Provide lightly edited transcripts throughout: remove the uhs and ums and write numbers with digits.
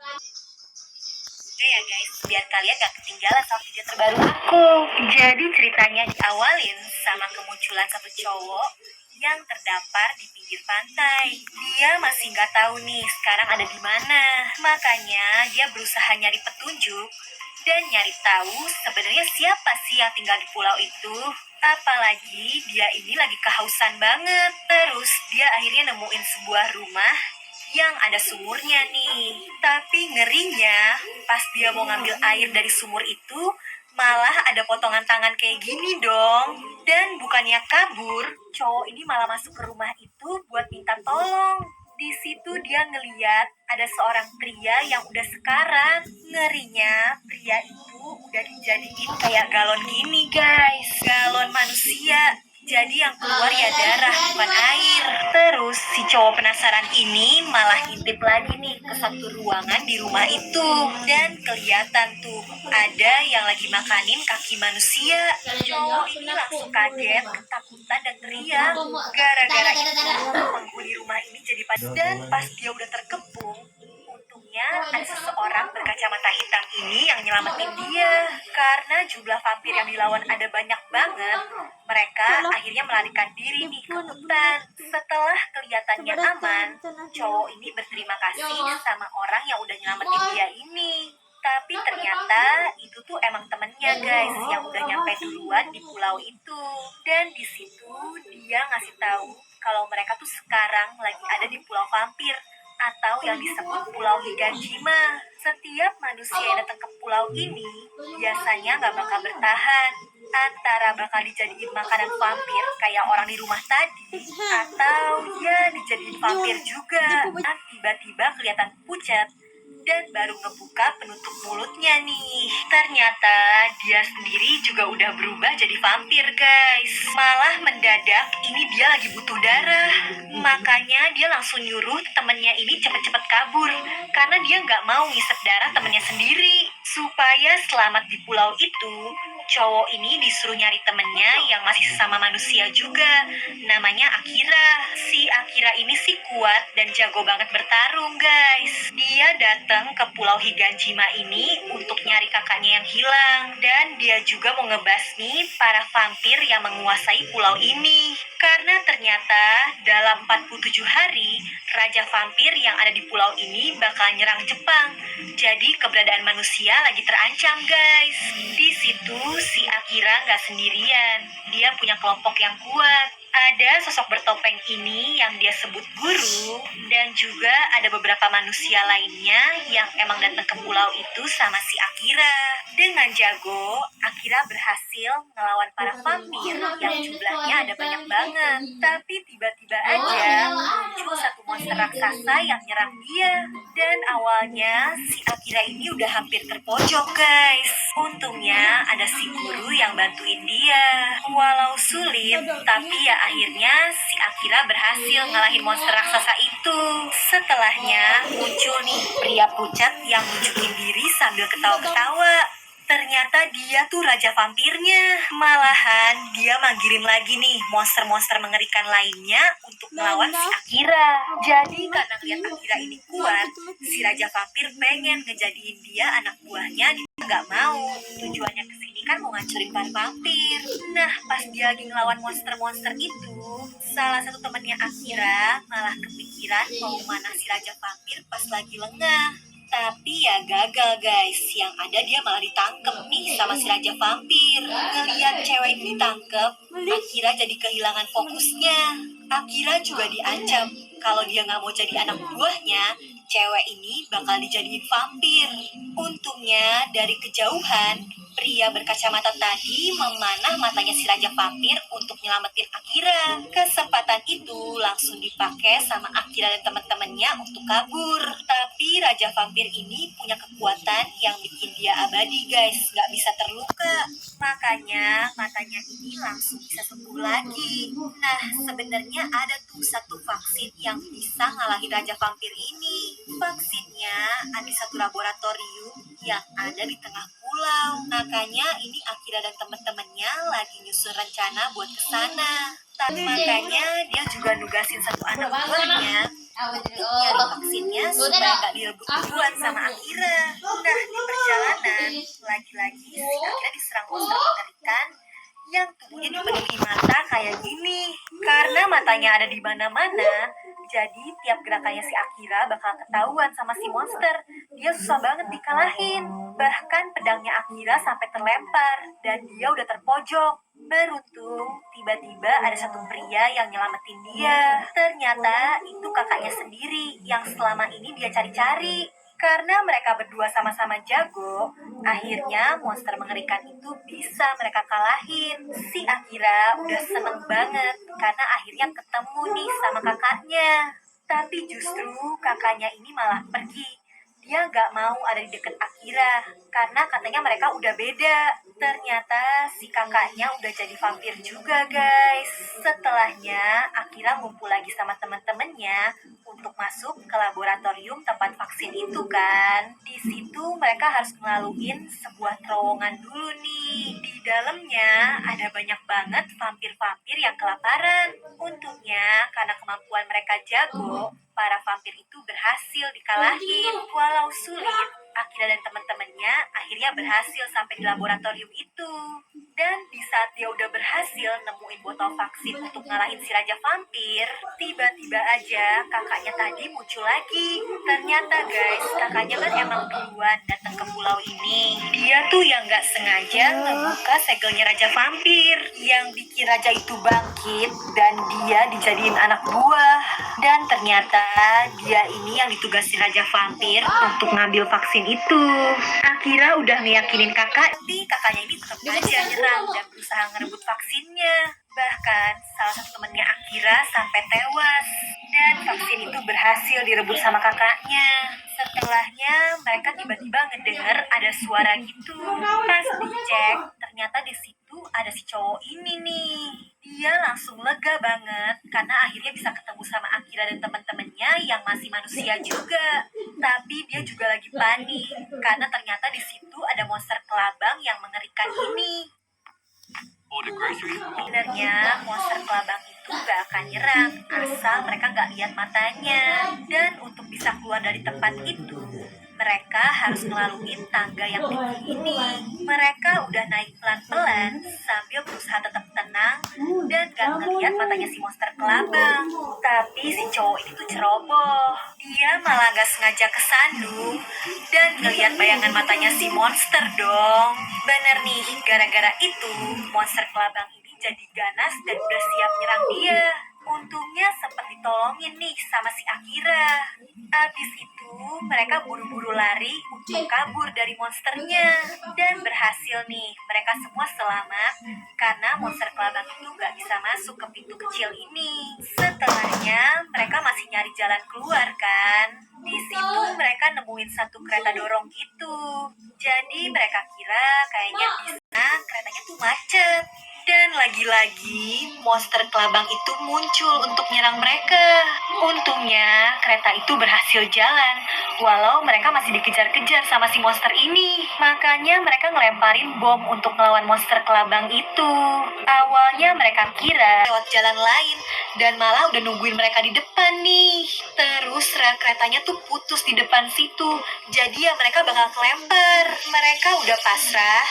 Oke ya guys, biar kalian gak ketinggalan sama video terbaru aku. Jadi ceritanya diawalin sama kemunculan satu cowok yang terdampar di pinggir pantai. Dia masih nggak tahu nih sekarang ada di mana. Makanya dia berusaha nyari petunjuk dan nyari tahu sebenarnya siapa sih yang tinggal di pulau itu. Apalagi dia ini lagi kehausan banget. Terus dia akhirnya nemuin sebuah rumah yang ada sumurnya nih. Tapi ngerinya, pas dia mau ngambil air dari sumur itu, malah ada potongan tangan kayak gini dong. Dan bukannya kabur, cowok ini malah masuk ke rumah itu buat minta tolong. Di situ dia ngeliat ada seorang pria yang udah sekarat. Ngerinya, pria itu udah dijadiin kayak galon gini guys. Galon manusia. Jadi yang keluar ya darah, bukan air. Terus si cowok penasaran ini malah ngintip lagi nih ke satu ruangan di rumah itu. Dan kelihatan tuh ada yang lagi makanin kaki manusia. Cowok ini langsung kaget, ketakutan dan teriak. Gara-gara itu penghuni rumah ini jadi panik. Dan pas dia udah terkepung, untungnya ada seseorang berkacamata hitam ini yang nyelamatin dia. Karena jumlah vampir yang dilawan ada banyak banget, mereka akhirnya melarikan diri nih ke hutan. Setelah kelihatannya aman, cowok ini berterima kasih sama orang yang udah nyelamatin dia ini. Tapi ternyata itu tuh emang temennya guys yang udah nyampe duluan di pulau itu. Dan di situ dia ngasih tahu kalau mereka tuh sekarang lagi ada di pulau vampir atau yang disebut Pulau Higanshima. Setiap manusia yang datang ke pulau ini biasanya nggak bakal bertahan. Antara bakal dijadiin makanan vampir kayak orang di rumah tadi, atau ya dijadiin vampir juga. Nah, tiba-tiba kelihatan pucat dan baru ngebuka penutup mulutnya nih. Ternyata dia sendiri juga udah berubah jadi vampir guys. Malah mendadak ini dia lagi butuh darah. Makanya dia langsung nyuruh temennya ini cepet-cepet kabur. Karena dia nggak mau ngisep darah temennya sendiri. Supaya selamat di pulau itu, cowok ini disuruh nyari temennya yang masih sesama manusia juga. Namanya Akira. Si Akira ini sih kuat dan jago banget bertarung guys. Dia datang ke Pulau Higanshima ini untuk nyari kakaknya yang hilang. Dan dia juga mau ngebasmi para vampir yang menguasai pulau ini. Karena ternyata dalam 47 hari, Raja Vampir yang ada di pulau ini bakal nyerang Jepang. Jadi keberadaan manusia lagi terancam guys. Di situ si Akira nggak sendirian. Dia punya kelompok yang kuat. Ada sosok bertopeng ini yang dia sebut guru, dan juga ada beberapa manusia lainnya yang emang datang ke pulau itu sama si Akira. Dengan jago, Akira berhasil ngelawan para vampir yang jumlahnya ada banyak banget. Tapi tiba-tiba aja muncul satu monster raksasa yang nyerang dia. Dan awalnya si Akira ini udah hampir terpojok guys. Untungnya ada si guru yang bantuin dia. Walau sulit, tapi ya akhirnya si Akira berhasil ngalahin monster raksasa itu. Setelahnya muncul nih pria pucat yang nunjukin diri sambil ketawa-ketawa. Ternyata dia tuh raja vampirnya. Malahan dia manggilin lagi nih monster-monster mengerikan lainnya untuk melawan si Akira. Jadi karena lihat Akira ini kuat, si raja vampir pengen ngejadiin dia anak buahnya. Dia nggak mau. Tujuannya kesini kan mau ngancurin para vampir. Nah pas dia lagi ngelawan monster-monster itu, salah satu temannya Akira malah kepikiran mau mana si raja vampir pas lagi lengah. Tapi ya gagal guys, yang ada dia malah ditangkep nih sama si raja vampir. Ngeliat cewek ini ditangkep, Akira jadi kehilangan fokusnya. Akira juga diancam kalau dia nggak mau jadi anak buahnya, cewek ini bakal dijadiin vampir. Untungnya dari kejauhan, pria berkacamata tadi memanah matanya si raja vampir untuk nyelamatin Akira. Kesempatan itu langsung dipakai sama Akira dan teman-temannya untuk kabur. Tapi raja vampir ini punya kekuatan yang bikin dia abadi guys, nggak bisa terluka. Makanya matanya ini langsung bisa sembuh lagi. Nah sebenarnya ada tuh satu vaksin yang bisa ngalahin raja vampir ini. Vaksinnya ada di satu laboratorium yang ada di tengah pulau. Makanya ini Akira dan teman-temannya lagi nyusun rencana buat kesana. Makanya dia juga nugasin satu anak buahnya Nyari vaksinnya supaya nggak direbut duluan sama Akira. Nah, di perjalanan, lagi-lagi si Akira diserang monster mengerikan yang tubuhnya dipenuhi mata kayak gini. Karena matanya ada di mana-mana, jadi tiap gerakannya si Akira bakal ketahuan sama si monster. Dia susah banget dikalahin. Bahkan pedangnya Akira sampai terlempar dan dia udah terpojok. Beruntung, tiba-tiba ada satu pria yang nyelamatin dia. Ternyata itu kakaknya sendiri yang selama ini dia cari-cari. Karena mereka berdua sama-sama jago, akhirnya monster mengerikan itu bisa mereka kalahin. Si Akira udah seneng banget karena akhirnya ketemu nih sama kakaknya. Tapi justru kakaknya ini malah pergi. Dia nggak mau ada di deket Akira karena katanya mereka udah beda. Ternyata si kakaknya udah jadi vampir juga, guys. Setelahnya Akira ngumpul lagi sama temen-temennya untuk masuk ke laboratorium tempat vaksin itu kan. Di situ mereka harus ngelaluin sebuah terowongan dulu nih. Di dalamnya ada banyak banget vampir-vampir yang kelaparan. Untungnya karena kemampuan mereka jago, para vampir itu berhasil dikalahin. Walau sulit, Akira dan teman-temannya akhirnya berhasil sampai di laboratorium itu. Dan di saat dia udah berhasil nemuin botol vaksin untuk ngalahin si Raja Vampir, tiba-tiba aja kakaknya tadi muncul lagi. Ternyata guys, kakaknya kan emang duluan datang ke pulau ini. Dia tuh yang gak sengaja ngebuka segelnya Raja Vampir, yang bikin Raja itu bangkit dan dia dijadiin anak buah. Dan ternyata dia ini yang ditugasin Raja Vampir untuk ngambil vaksin itu. Akira udah ngeyakinin kakak, tapi kakaknya ini tetap aja nyerang dan berusaha ngerebut vaksinnya. Bahkan salah satu temennya Akira sampai tewas. Dan vaksin itu berhasil direbut sama kakaknya. Setelahnya mereka tiba-tiba ngedenger ada suara gitu. Pas dicek, ternyata di situ ada si cowok ini nih. Dia langsung lega banget karena akhirnya bisa ketemu sama Akira dan teman-temannya yang masih manusia juga. Tapi dia juga lagi panik karena ternyata di situ ada monster kelabang yang mengerikan ini. Sebenarnya monster kelabang itu gak akan nyerang asal mereka gak lihat matanya. Dan untuk bisa keluar dari tempat itu, mereka harus melalui tangga yang tinggi ini. Mereka udah naik pelan-pelan sambil berusaha tetap tenang dan gak ngeliat matanya si monster kelabang. Tapi si cowok itu tuh ceroboh. Dia malah gak sengaja kesandung dan ngeliat bayangan matanya si monster dong. Bener nih, gara-gara itu monster kelabang ini jadi ganas dan udah siap nyerang dia. Untungnya sempat ditolongin nih sama si Akira. Abis itu mereka buru-buru lari untuk kabur dari monsternya. Dan berhasil nih, mereka semua selamat karena monster kelabang itu gak bisa masuk ke pintu kecil ini. Setelahnya mereka masih nyari jalan keluar kan. Di situ mereka nemuin satu kereta dorong gitu. Jadi mereka kira kayaknya di sana keretanya tuh macet. Dan lagi-lagi monster kelabang itu muncul untuk nyerang mereka. Untungnya kereta itu berhasil jalan, walau mereka masih dikejar-kejar sama si monster ini. Makanya mereka ngelemparin bom untuk melawan monster kelabang itu. Awalnya mereka kira lewat jalan lain, dan malah udah nungguin mereka di depan nih. Terus rel keretanya tuh putus di depan situ, jadi ya mereka bakal kelempar. Mereka udah pasrah,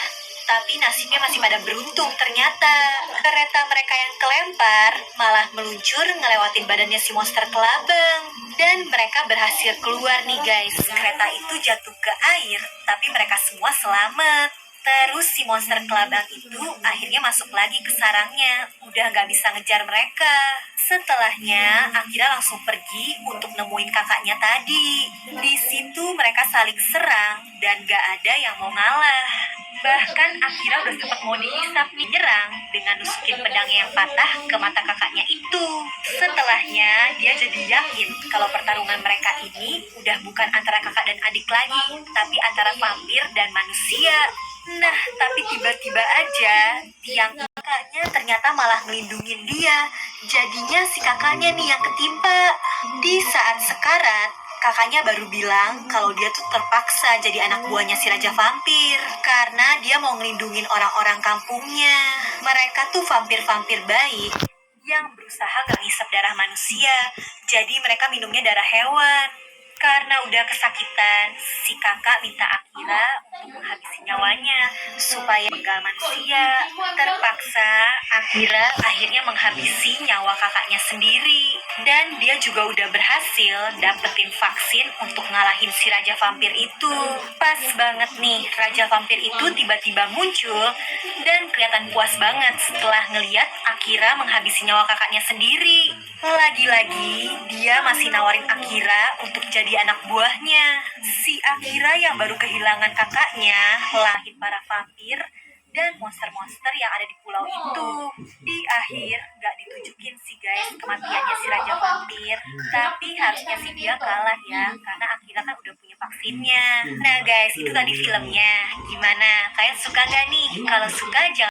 tapi nasibnya masih pada beruntung ternyata. Kereta mereka yang kelempar malah meluncur ngelewatin badannya si monster kelabang. Dan mereka berhasil keluar nih guys. Kereta itu jatuh ke air, tapi mereka semua selamat. Terus si monster kelabang itu akhirnya masuk lagi ke sarangnya. Udah gak bisa ngejar mereka. Setelahnya, Akira langsung pergi untuk nemuin kakaknya tadi. Di situ mereka saling serang dan gak ada yang mau ngalah. Bahkan Akira udah sempat mau dihisap nih nyerang dengan nusukin pedangnya yang patah ke mata kakaknya itu. Setelahnya, dia jadi yakin kalau pertarungan mereka ini udah bukan antara kakak dan adik lagi, tapi antara vampir dan manusia. Nah, tapi tiba-tiba aja tiang kakaknya ternyata malah ngelindungin dia. Jadinya si kakaknya nih yang ketimpa. Di saat sekarat, kakaknya baru bilang kalau dia tuh terpaksa jadi anak buahnya si Raja Vampir karena dia mau ngelindungin orang-orang kampungnya. Mereka tuh vampir-vampir baik yang berusaha gak ngisep darah manusia. Jadi mereka minumnya darah hewan. Karena udah kesakitan, si kakak minta Akira untuk menghabisi nyawanya supaya penggal manusia. Terpaksa, Akira akhirnya menghabisi nyawa kakaknya sendiri. Dan dia juga udah berhasil dapetin vaksin untuk ngalahin si Raja Vampir itu. Pas banget nih, Raja Vampir itu tiba-tiba muncul dan kelihatan puas banget setelah ngeliat Akira menghabisi nyawa kakaknya sendiri. Lagi-lagi, dia masih nawarin Akira untuk jadi anak buahnya. Si Akira yang baru kehilangan kakaknya, lahir para vampir dan monster-monster yang ada di pulau itu. Di akhir, gak ditunjukin sih guys kematiannya si Raja Vampir. Tapi harusnya sih dia kalah ya, karena Akira kan udah punya vaksinnya. Nah guys, itu tadi filmnya. Gimana? Kalian suka gak nih? Kalau suka, jangan